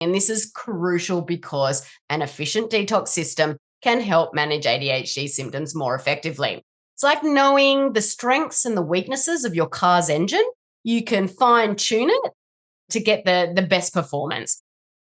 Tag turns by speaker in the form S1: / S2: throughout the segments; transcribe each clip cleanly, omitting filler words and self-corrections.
S1: And this is crucial because an efficient detox system can help manage ADHD symptoms more effectively. It's like knowing the strengths and the weaknesses of your car's engine. You can fine tune it to get the best performance.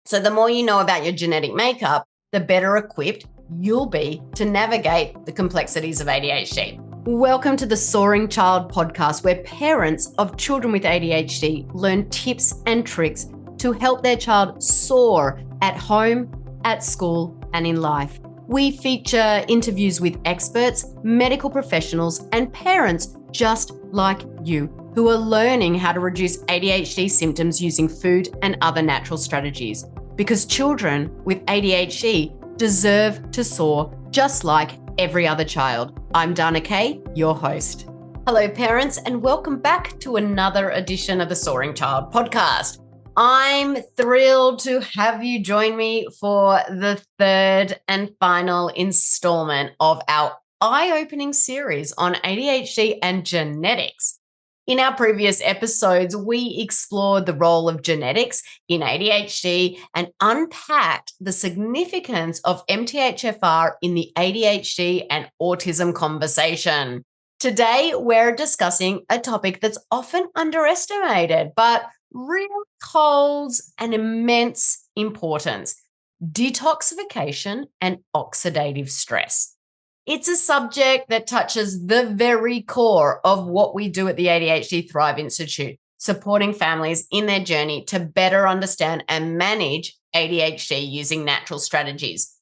S1: So the more you know about your genetic makeup, the better equipped you'll be to navigate the complexities of ADHD. Welcome to the Soaring Child Podcast, where parents of children with ADHD learn tips and tricks to help their child soar at home, at school, and in life. We feature interviews with experts, medical professionals, and parents just like you who are learning how to reduce ADHD symptoms using food and other natural strategies. Because children with ADHD deserve to soar just like every other child. I'm Dana Kay, your host. Hello, parents, and welcome back to another edition of the Soaring Child Podcast. I'm thrilled to have you join me for the third and final installment of our eye-opening series on ADHD and genetics. In our previous episodes, we explored the role of genetics in ADHD and unpacked the significance of MTHFR in the ADHD and autism conversation. Today, we're discussing a topic that's often underestimated, but really holds an immense importance: detoxification and oxidative stress. It's a subject that touches the very core of what we do at the ADHD Thrive Institute, supporting families in their journey to better understand and manage ADHD using natural strategies.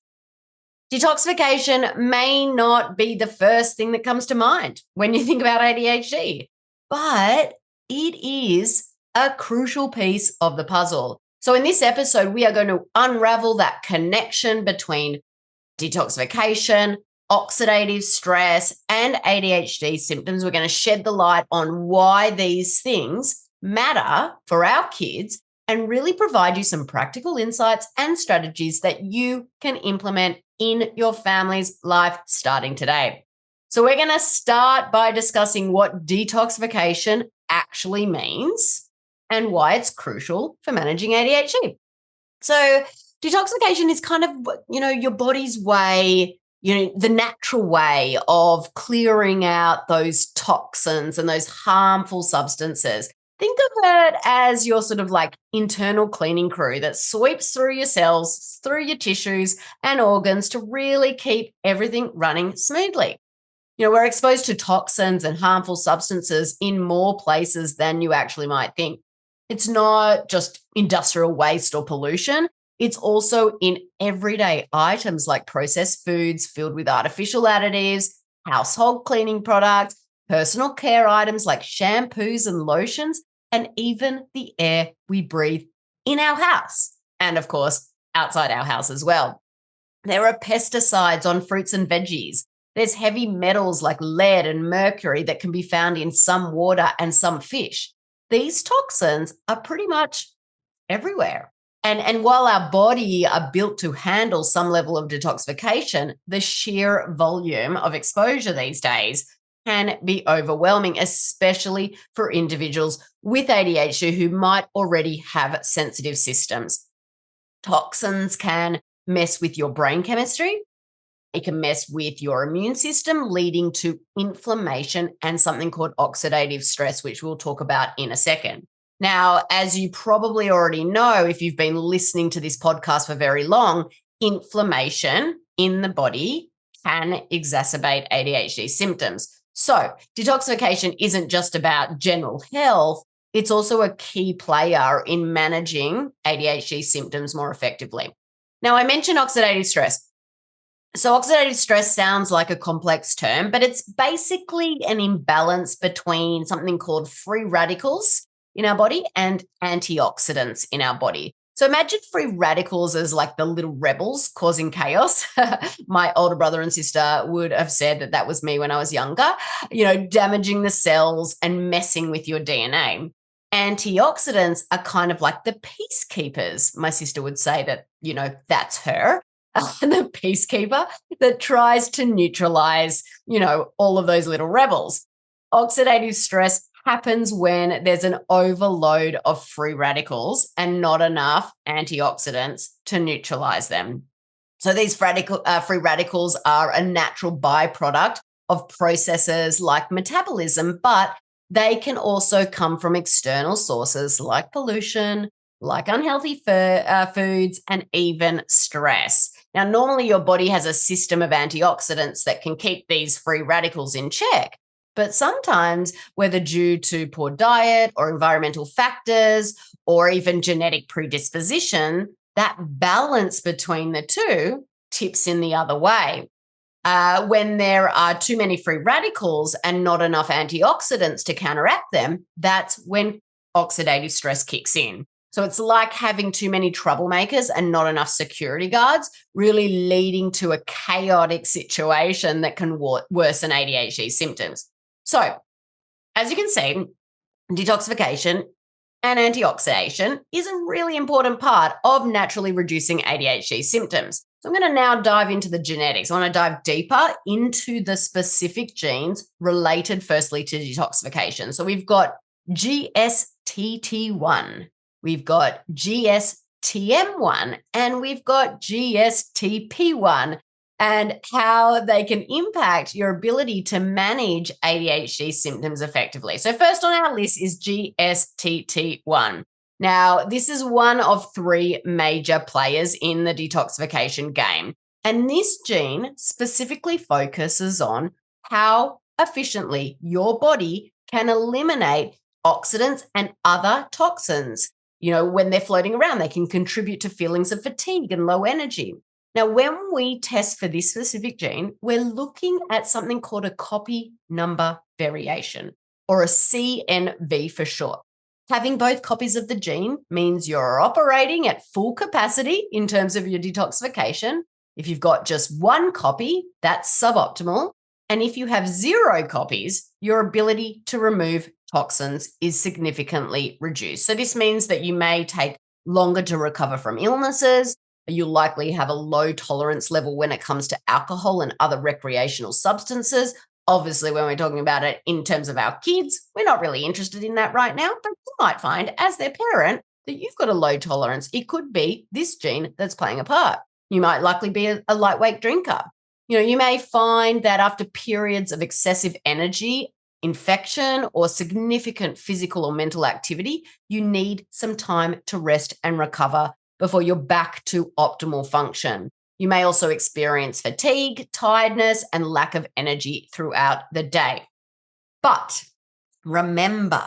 S1: Detoxification may not be the first thing that comes to mind when you think about ADHD, but it is a crucial piece of the puzzle. So in this episode, we are going to unravel that connection between detoxification, oxidative stress, and ADHD symptoms. We're going to shed the light on why these things matter for our kids and really provide you some practical insights and strategies that you can implement in your family's life starting today. So we're going to start by discussing what detoxification actually means and why it's crucial for managing ADHD. So detoxification is kind of, your body's way, the natural way of clearing out those toxins and those harmful substances. Think of it as your sort of like internal cleaning crew that sweeps through your cells, through your tissues and organs to really keep everything running smoothly. We're exposed to toxins and harmful substances in more places than you actually might think. It's not just industrial waste or pollution. It's also in everyday items like processed foods filled with artificial additives, household cleaning products, personal care items like shampoos and lotions, and even the air we breathe in our house. And of course, outside our house as well. There are pesticides on fruits and veggies. There's heavy metals like lead and mercury that can be found in some water and some fish. These toxins are pretty much everywhere. And while our body are built to handle some level of detoxification, the sheer volume of exposure these days can be overwhelming, especially for individuals with ADHD who might already have sensitive systems. Toxins can mess with your brain chemistry. It can mess with your immune system, leading to inflammation and something called oxidative stress, which we'll talk about in a second. Now, as you probably already know, if you've been listening to this podcast for very long, inflammation in the body can exacerbate ADHD symptoms. So detoxification isn't just about general health. It's also a key player in managing ADHD symptoms more effectively. Now, I mentioned oxidative stress. So oxidative stress sounds like a complex term, but it's basically an imbalance between something called free radicals in our body and antioxidants in our body. So imagine free radicals as like the little rebels causing chaos. My older brother and sister would have said that was me when I was younger, damaging the cells and messing with your DNA. Antioxidants are kind of like the peacekeepers. My sister would say that, that's her. The peacekeeper that tries to neutralize, all of those little rebels. Oxidative stress happens when there's an overload of free radicals and not enough antioxidants to neutralize them. So these free radicals are a natural byproduct of processes like metabolism, but they can also come from external sources like pollution, like unhealthy foods, and even stress. Now, normally your body has a system of antioxidants that can keep these free radicals in check. But sometimes, whether due to poor diet or environmental factors or even genetic predisposition, that balance between the two tips in the other way. When there are too many free radicals and not enough antioxidants to counteract them, that's when oxidative stress kicks in. So it's like having too many troublemakers and not enough security guards, really leading to a chaotic situation that can worsen ADHD symptoms. So, as you can see, detoxification and antioxidation is a really important part of naturally reducing ADHD symptoms. So I'm going to now dive into the genetics. I want to dive deeper into the specific genes related firstly to detoxification. So we've got GSTT1, we've got GSTM1, and we've got GSTP1, and how they can impact your ability to manage ADHD symptoms effectively. So first on our list is GSTT1. Now, this is one of three major players in the detoxification game. And this gene specifically focuses on how efficiently your body can eliminate oxidants and other toxins. You know, when they're floating around, they can contribute to feelings of fatigue and low energy. Now, when we test for this specific gene, we're looking at something called a copy number variation, or a CNV for short. Having both copies of the gene means you're operating at full capacity in terms of your detoxification. If you've got just one copy, that's suboptimal. And if you have zero copies, your ability to remove toxins is significantly reduced. So this means that you may take longer to recover from illnesses. You'll likely have a low tolerance level when it comes to alcohol and other recreational substances. Obviously, when we're talking about it in terms of our kids, we're not really interested in that right now, but you might find as their parent that you've got a low tolerance. It could be this gene that's playing a part. You might likely be a lightweight drinker. You know, you may find that after periods of excessive energy, infection, or significant physical or mental activity, you need some time to rest and recover before you're back to optimal function. You may also experience fatigue, tiredness, and lack of energy throughout the day. But remember,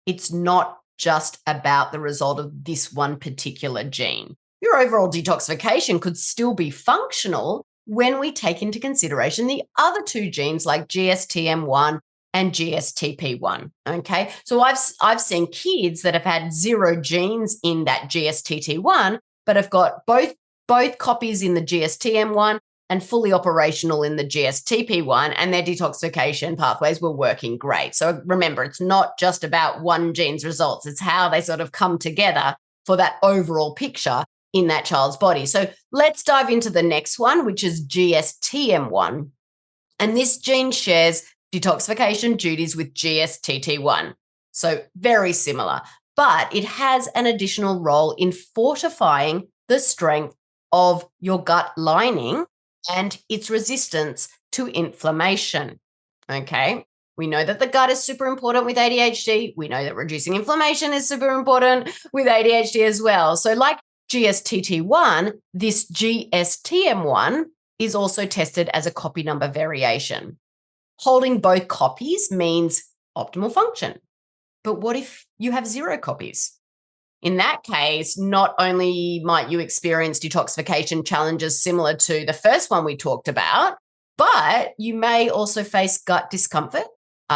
S1: it's not just about the result of this one particular gene. Your overall detoxification could still be functional when we take into consideration the other two genes like GSTM1 and GSTP1, okay? So I've seen kids that have had zero genes in that GSTT1, but have got both copies in the GSTM1 and fully operational in the GSTP1, and their detoxification pathways were working great. So remember, it's not just about one gene's results. It's how they sort of come together for that overall picture in that child's body. So let's dive into the next one, which is GSTM1. And this gene shares detoxification duties with GSTT1. So very similar, but it has an additional role in fortifying the strength of your gut lining and its resistance to inflammation. Okay. We know that the gut is super important with ADHD. We know that reducing inflammation is super important with ADHD as well. So like GSTT1, this GSTM1 is also tested as a copy number variation. Holding both copies means optimal function. But what if you have zero copies? In that case, not only might you experience detoxification challenges similar to the first one we talked about, but you may also face gut discomfort,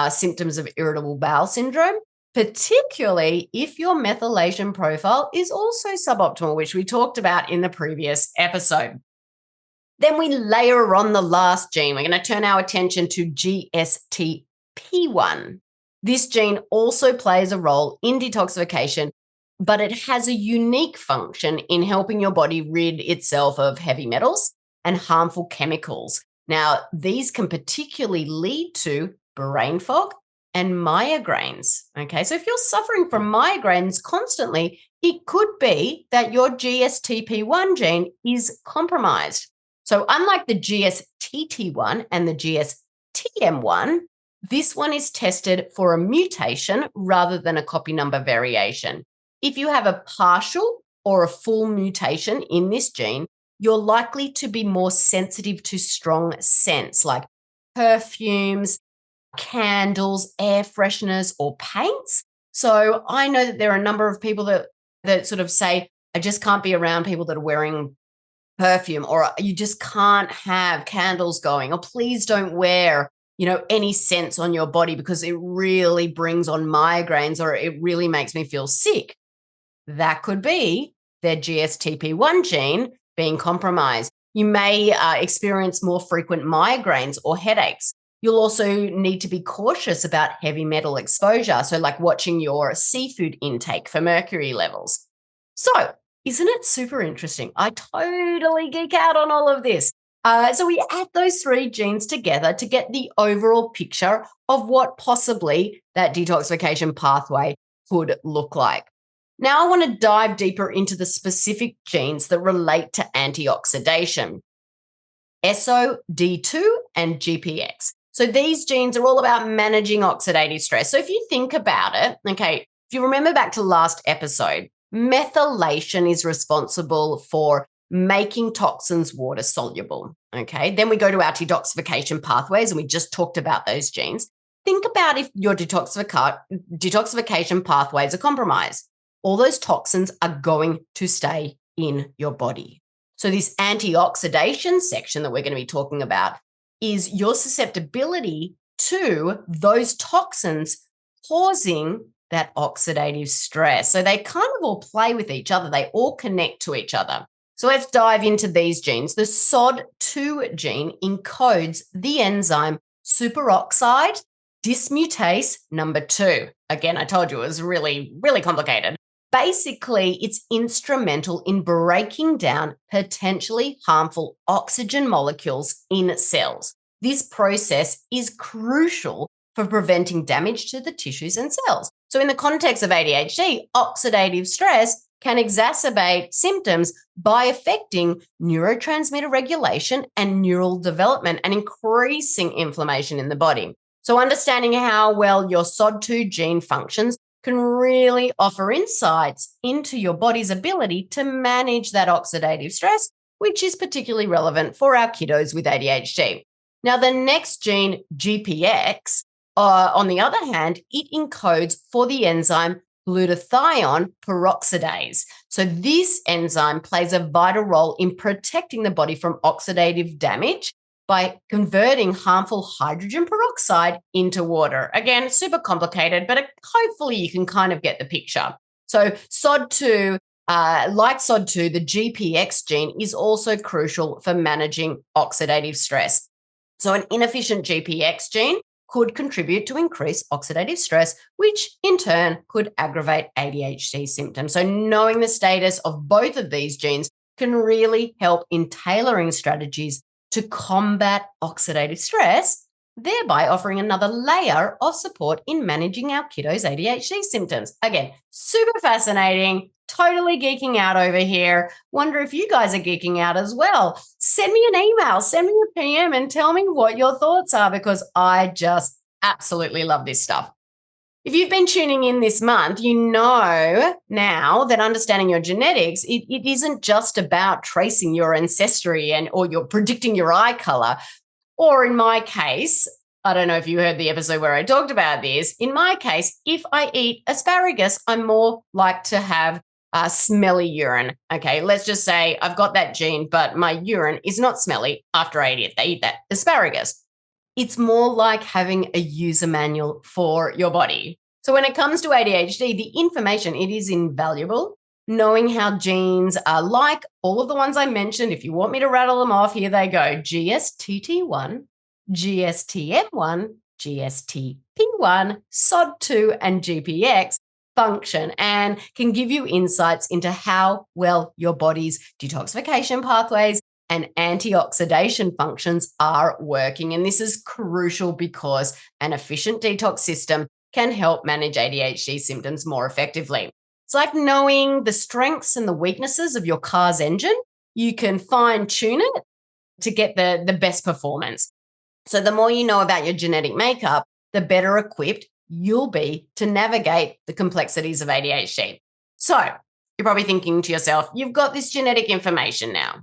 S1: symptoms of irritable bowel syndrome, particularly if your methylation profile is also suboptimal, which we talked about in the previous episode. Then we layer on the last gene. We're going to turn our attention to GSTP1. This gene also plays a role in detoxification, but it has a unique function in helping your body rid itself of heavy metals and harmful chemicals. Now, these can particularly lead to brain fog and migraines. Okay, so if you're suffering from migraines constantly, it could be that your GSTP1 gene is compromised. So, unlike the GSTT1 and the GSTM1, this one is tested for a mutation rather than a copy number variation. If you have a partial or a full mutation in this gene, you're likely to be more sensitive to strong scents like perfumes, candles, air fresheners, or paints. So I know that there are a number of people that sort of say, I just can't be around people that are wearing perfume, or you just can't have candles going, or please don't wear, any scents on your body because it really brings on migraines or it really makes me feel sick. That could be their GSTP1 gene being compromised. You may experience more frequent migraines or headaches. You'll also need to be cautious about heavy metal exposure. So, like watching your seafood intake for mercury levels. So, isn't it super interesting? I totally geek out on all of this. So we add those three genes together to get the overall picture of what possibly that detoxification pathway could look like. Now I want to dive deeper into the specific genes that relate to antioxidation. SOD2 and GPX. So these genes are all about managing oxidative stress. So if you think about it, okay, if you remember back to last episode, methylation is responsible for making toxins water soluble. Okay, then we go to our detoxification pathways, and we just talked about those genes. Think about if your detoxification pathways are compromised. All those toxins are going to stay in your body. So this antioxidation section that we're going to be talking about is your susceptibility to those toxins causing that oxidative stress. So they kind of all play with each other. They all connect to each other. So let's dive into these genes. The SOD2 gene encodes the enzyme superoxide dismutase number 2. Again, I told you it was really, really complicated. Basically, it's instrumental in breaking down potentially harmful oxygen molecules in cells. This process is crucial for preventing damage to the tissues and cells. So in the context of ADHD, oxidative stress can exacerbate symptoms by affecting neurotransmitter regulation and neural development and increasing inflammation in the body. So understanding how well your SOD2 gene functions can really offer insights into your body's ability to manage that oxidative stress, which is particularly relevant for our kiddos with ADHD. Now, the next gene, GPX, on the other hand, it encodes for the enzyme glutathione peroxidase. So this enzyme plays a vital role in protecting the body from oxidative damage by converting harmful hydrogen peroxide into water. Again, super complicated, but hopefully you can kind of get the picture. So SOD2, like SOD2, the GPX gene is also crucial for managing oxidative stress. So an inefficient GPX gene could contribute to increased oxidative stress, which in turn could aggravate ADHD symptoms. So knowing the status of both of these genes can really help in tailoring strategies to combat oxidative stress, thereby offering another layer of support in managing our kiddos' ADHD symptoms. Again, super fascinating, totally geeking out over here. Wonder if you guys are geeking out as well. Send me an email, send me a PM and tell me what your thoughts are, because I just absolutely love this stuff. If you've been tuning in this month, you know now that understanding your genetics, it isn't just about tracing your ancestry or you're predicting your eye color. Or in my case, I don't know if you heard the episode where I talked about this. In my case, if I eat asparagus, I'm more like to have smelly urine. Okay, let's just say I've got that gene, but my urine is not smelly after I eat that asparagus. It's more like having a user manual for your body. So when it comes to ADHD, the information, it is invaluable. Knowing how genes are like all of the ones I mentioned, if you want me to rattle them off, here they go. GSTT1, GSTM1, GSTP1, SOD2, and GPX function and can give you insights into how well your body's detoxification pathways and antioxidation functions are working. And this is crucial because an efficient detox system can help manage ADHD symptoms more effectively. It's like knowing the strengths and the weaknesses of your car's engine. You can fine tune it to get the best performance. So the more you know about your genetic makeup, the better equipped you'll be to navigate the complexities of ADHD. So you're probably thinking to yourself, you've got this genetic information now.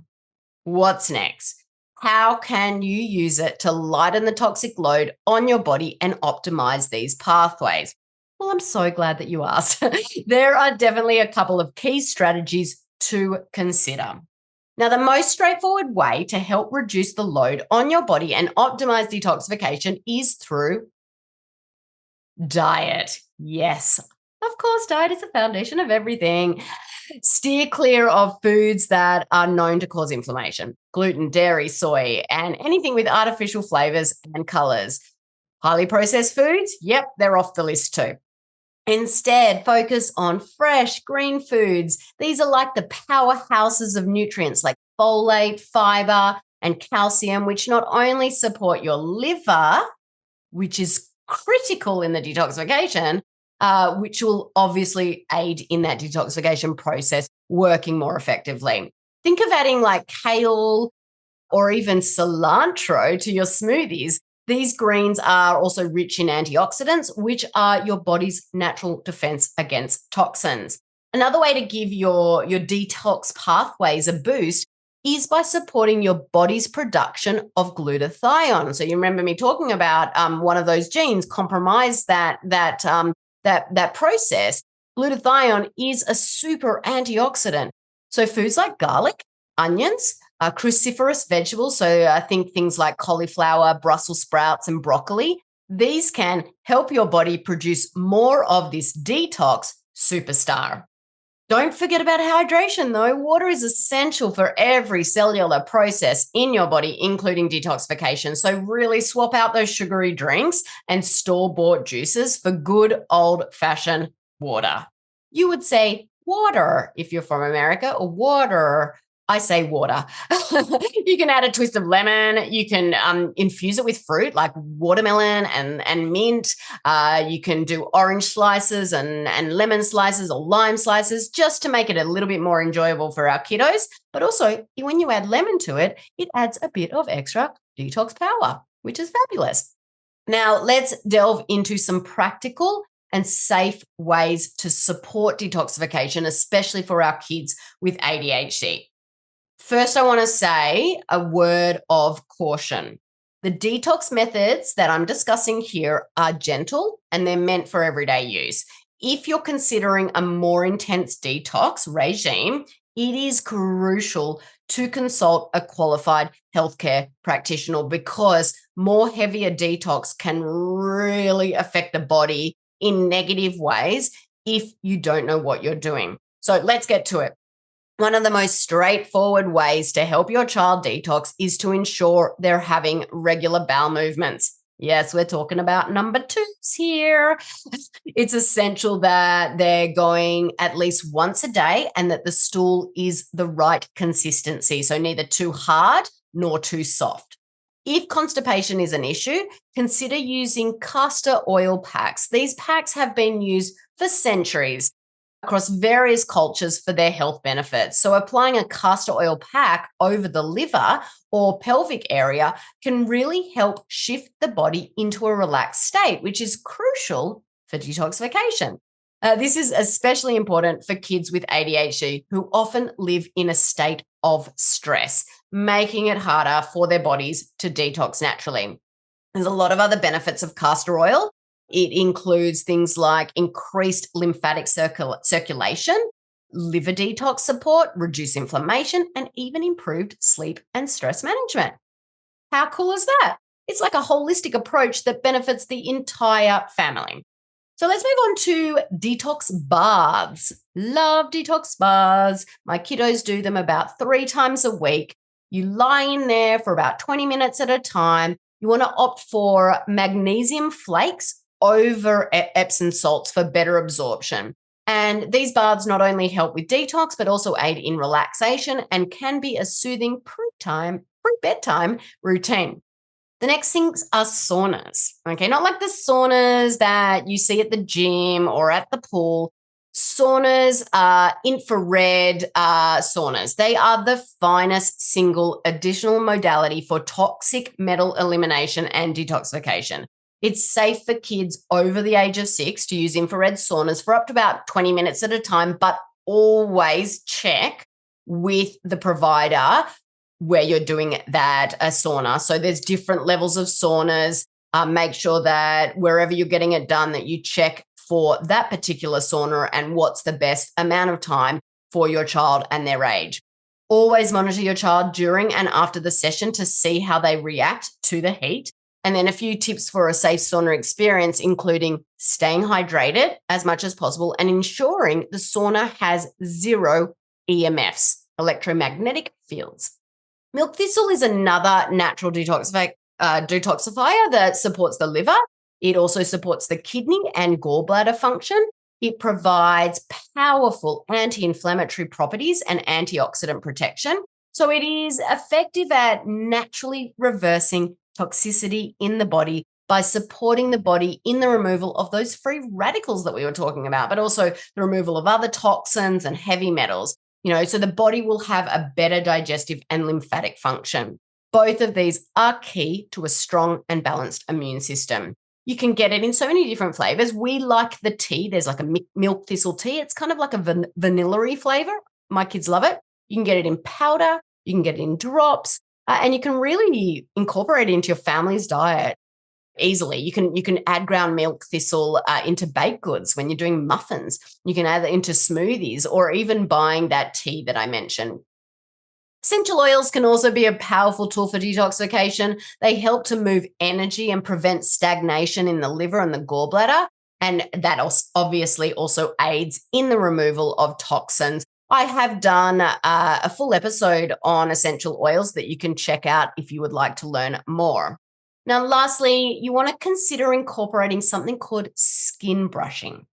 S1: What's next? How can you use it to lighten the toxic load on your body and optimize these pathways? Well, I'm so glad that you asked. There are definitely a couple of key strategies to consider. Now, the most straightforward way to help reduce the load on your body and optimize detoxification is through diet. Yes, of course, diet is the foundation of everything. Steer clear of foods that are known to cause inflammation: gluten, dairy, soy, and anything with artificial flavors and colors. Highly processed foods, yep, they're off the list too. Instead, focus on fresh green foods. These are like the powerhouses of nutrients like folate, fiber, and calcium, which not only support your liver, which is critical in the detoxification, which will obviously aid in that detoxification process working more effectively. Think of adding like kale or even cilantro to your smoothies. These greens are also rich in antioxidants, which are your body's natural defense against toxins. Another way to give your detox pathways a boost is by supporting your body's production of glutathione. So you remember me talking about one of those genes compromised that process. Glutathione is a super antioxidant. So foods like garlic, onions, cruciferous vegetables, so I think things like cauliflower, Brussels sprouts, and broccoli, these can help your body produce more of this detox superstar. Don't forget about hydration, though. Water is essential for every cellular process in your body, including detoxification. So really swap out those sugary drinks and store-bought juices for good old-fashioned water. You would say water if you're from America, or water. I say water. You can add a twist of lemon. You can infuse it with fruit like watermelon and mint. You can do orange slices and lemon slices or lime slices just to make it a little bit more enjoyable for our kiddos. But also, when you add lemon to it, it adds a bit of extra detox power, which is fabulous. Now, let's delve into some practical and safe ways to support detoxification, especially for our kids with ADHD. First, I want to say a word of caution. The detox methods that I'm discussing here are gentle and they're meant for everyday use. If you're considering a more intense detox regime, it is crucial to consult a qualified healthcare practitioner because more heavier detox can really affect the body in negative ways if you don't know what you're doing. So let's get to it. One of the most straightforward ways to help your child detox is to ensure they're having regular bowel movements. Yes, we're talking about number twos here. It's essential that they're going at least once a day and that the stool is the right consistency. So neither too hard nor too soft. If constipation is an issue, consider using castor oil packs. These packs have been used for centuries across various cultures for their health benefits. So applying a castor oil pack over the liver or pelvic area can really help shift the body into a relaxed state, which is crucial for detoxification. This is especially important for kids with ADHD who often live in a state of stress, making it harder for their bodies to detox naturally. There's a lot of other benefits of castor oil. It includes things like increased lymphatic circulation, liver detox support, reduced inflammation, and even improved sleep and stress management. How cool is that? It's like a holistic approach that benefits the entire family. So let's move on to detox baths. Love detox baths. My kiddos do them about 3 times a week. You lie in there for about 20 minutes at a time. You want to opt for magnesium flakes over Epsom salts for better absorption. And these baths not only help with detox, but also aid in relaxation and can be a soothing, pretty pre-bedtime routine. The next things are saunas, okay? Not like the saunas that you see at the gym or at the pool. Saunas are infrared saunas. They are the finest single additional modality for toxic metal elimination and detoxification. It's safe for kids over the age of 6 to use infrared saunas for up to about 20 minutes at a time, but always check with the provider where you're doing that sauna. So there's different levels of saunas. Make sure that wherever you're getting it done, that you check for that particular sauna and what's the best amount of time for your child and their age. Always monitor your child during and after the session to see how they react to the heat. And then a few tips for a safe sauna experience, including staying hydrated as much as possible and ensuring the sauna has 0 EMFs, electromagnetic fields. Milk thistle is another natural detoxifier that supports the liver. It also supports the kidney and gallbladder function. It provides powerful anti-inflammatory properties and antioxidant protection. So it is effective at naturally reversing toxicity in the body by supporting the body in the removal of those free radicals that we were talking about, but also the removal of other toxins and heavy metals. So the body will have a better digestive and lymphatic function. Both of these are key to a strong and balanced immune system. You can get it in so many different flavors. We like the tea. There's like a milk thistle tea. It's kind of like a vanilla-y flavor. My kids love it. You can get it in powder. You can get it in drops. And you can really incorporate it into your family's diet easily. You can add ground milk thistle into baked goods when you're doing muffins. You can add it into smoothies or even buying that tea that I mentioned. Essential oils can also be a powerful tool for detoxification. They help to move energy and prevent stagnation in the liver and the gallbladder. And that obviously also aids in the removal of toxins. I have done a full episode on essential oils that you can check out if you would like to learn more. Now, lastly, you want to consider incorporating something called skin brushing.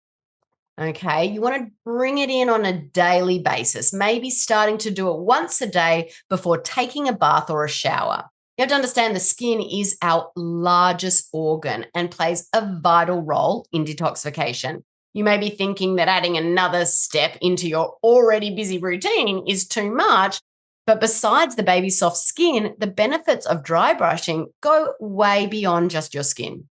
S1: Okay, you want to bring it in on a daily basis, maybe starting to do it once a day before taking a bath or a shower. You have to understand the skin is our largest organ and plays a vital role in detoxification. You may be thinking that adding another step into your already busy routine is too much, but besides the baby's soft skin, the benefits of dry brushing go way beyond just your skin.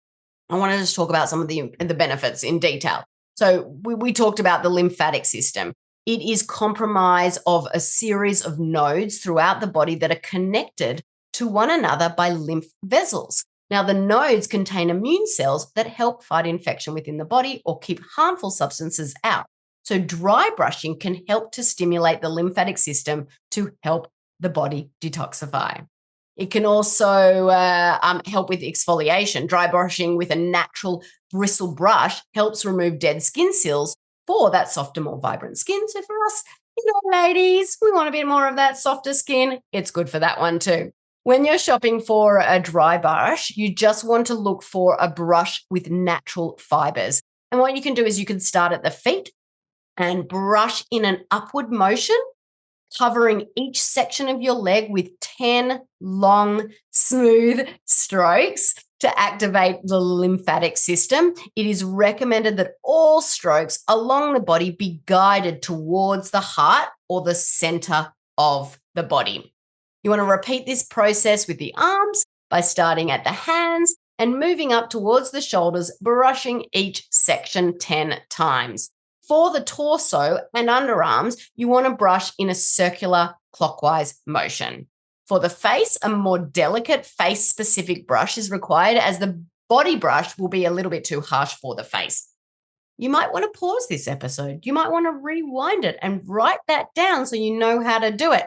S1: I want to just talk about some of the benefits in detail. So we talked about the lymphatic system. It is comprised of a series of nodes throughout the body that are connected to one another by lymph vessels. Now, the nodes contain immune cells that help fight infection within the body or keep harmful substances out. So dry brushing can help to stimulate the lymphatic system to help the body detoxify. It can also help with exfoliation. Dry brushing with a natural bristle brush helps remove dead skin cells for that softer, more vibrant skin. So for us, ladies, we want a bit more of that softer skin. It's good for that one too. When you're shopping for a dry brush, you just want to look for a brush with natural fibers. And what you can do is you can start at the feet and brush in an upward motion, covering each section of your leg with 10 long, smooth strokes to activate the lymphatic system. It is recommended that all strokes along the body be guided towards the heart or the center of the body. You want to repeat this process with the arms by starting at the hands and moving up towards the shoulders, brushing each section 10 times. For the torso and underarms, you want to brush in a circular clockwise motion. For the face, a more delicate face-specific brush is required as the body brush will be a little bit too harsh for the face. You might want to pause this episode. You might want to rewind it and write that down so you know how to do it.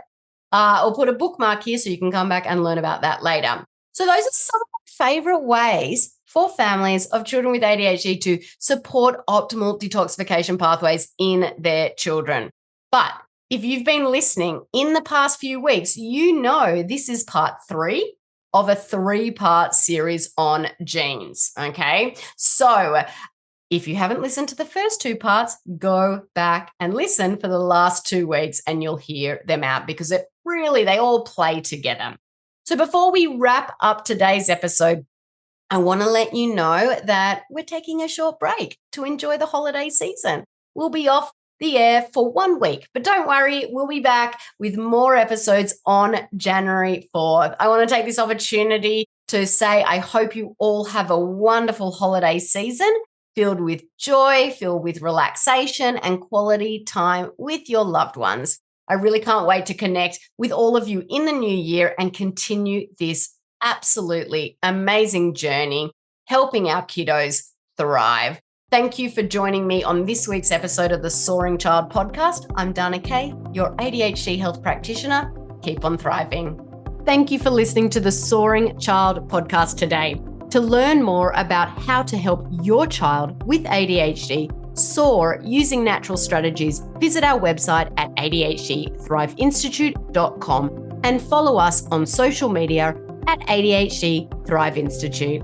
S1: Or put a bookmark here so you can come back and learn about that later. So those are some of my favorite ways for families of children with ADHD to support optimal detoxification pathways in their children. But if you've been listening in the past few weeks, you know this is part 3 of a 3-part series on genes, okay? So If you haven't listened to the first 2 parts, go back and listen for the last 2 weeks and you'll hear them out because they all play together. So before we wrap up today's episode, I want to let you know that we're taking a short break to enjoy the holiday season. We'll be off the air for 1 week, but don't worry, we'll be back with more episodes on January 4th. I want to take this opportunity to say I hope you all have a wonderful holiday season filled with joy, filled with relaxation and quality time with your loved ones. I really can't wait to connect with all of you in the new year and continue this absolutely amazing journey, helping our kiddos thrive. Thank you for joining me on this week's episode of the Soaring Child Podcast. I'm Dana Kay, your ADHD health practitioner. Keep on thriving. Thank you for listening to the Soaring Child Podcast today. To learn more about how to help your child with ADHD soar using natural strategies, visit our website at ADHDthriveinstitute.com and follow us on social media at ADHD Thrive Institute.